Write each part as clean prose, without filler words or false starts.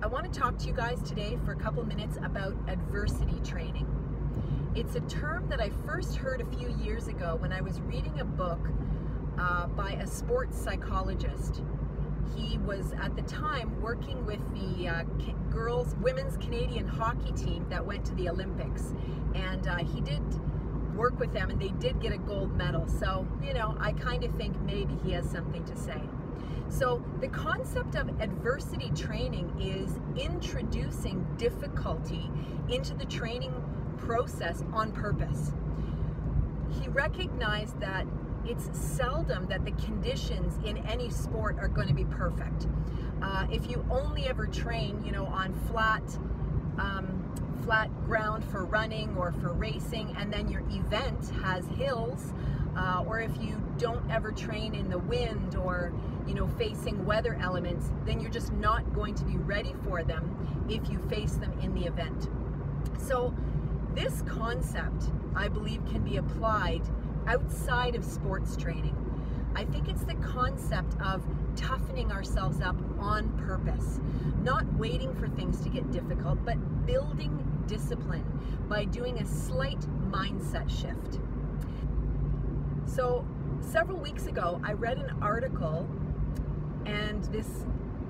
I want to talk to you guys today for a couple minutes about adversity training. It's a term that I first heard a few years ago when I was reading a book by a sports psychologist. He was at the time working with the women's Canadian hockey team that went to the Olympics, and he did work with them and they did get a gold medal. So, you know, I kind of think maybe he has something to say. So the concept of adversity training is introducing difficulty into the training process on purpose. He recognized that it's seldom that the conditions in any sport are going to be perfect. If you only ever train, you know, on flat ground for running or for racing, and then your event has hills, or if you don't ever train in the wind or, you know, facing weather elements, then you're just not going to be ready for them if you face them in the event. So this concept, I believe, can be applied outside of sports training. I think it's the concept of toughening ourselves up on purpose, not waiting for things to get difficult, but building discipline by doing a slight mindset shift. So several weeks ago, I read an article, and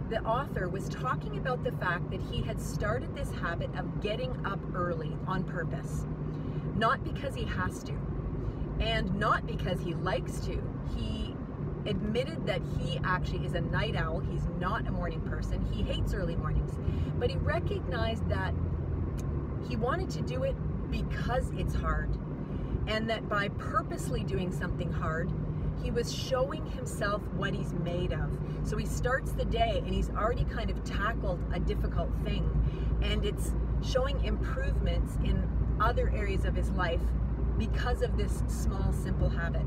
the author was talking about the fact that he had started this habit of getting up early on purpose, not because he has to, and not because he likes to. He admitted that he actually is a night owl. He's not a morning person. He hates early mornings, but he recognized that he wanted to do it because it's hard, and that by purposely doing something hard, he was showing himself what he's made of. So he starts the day and he's already kind of tackled a difficult thing, and it's showing improvements in other areas of his life because of this small, simple habit.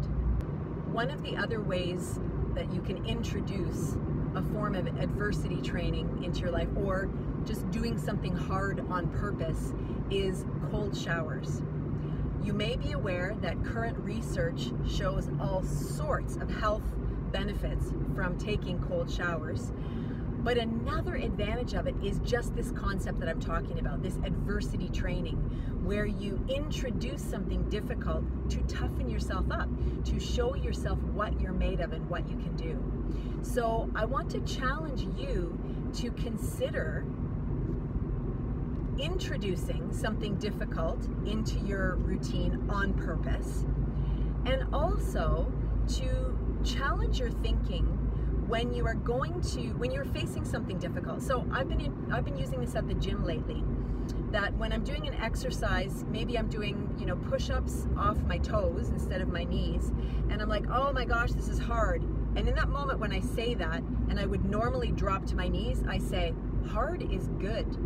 One of the other ways that you can introduce a form of adversity training into your life, or just doing something hard on purpose, is cold showers. You may be aware that current research shows all sorts of health benefits from taking cold showers. But another advantage of it is just this concept that I'm talking about, this adversity training, where you introduce something difficult to toughen yourself up, to show yourself what you're made of and what you can do. So I want to challenge you to consider introducing something difficult into your routine on purpose, and also to challenge your thinking when you're facing something difficult. So I've been using this at the gym lately, that when I'm doing an exercise, maybe I'm doing, you know, push-ups off my toes instead of my knees, and I'm like, oh my gosh, this is hard. And in that moment when I say that, and I would normally drop to my knees, I say, hard is good.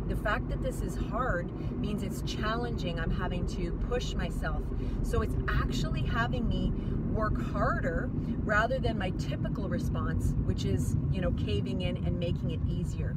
The fact that this is hard means it's challenging. I'm having to push myself. So it's actually having me work harder rather than my typical response, which is, you know, caving in and making it easier.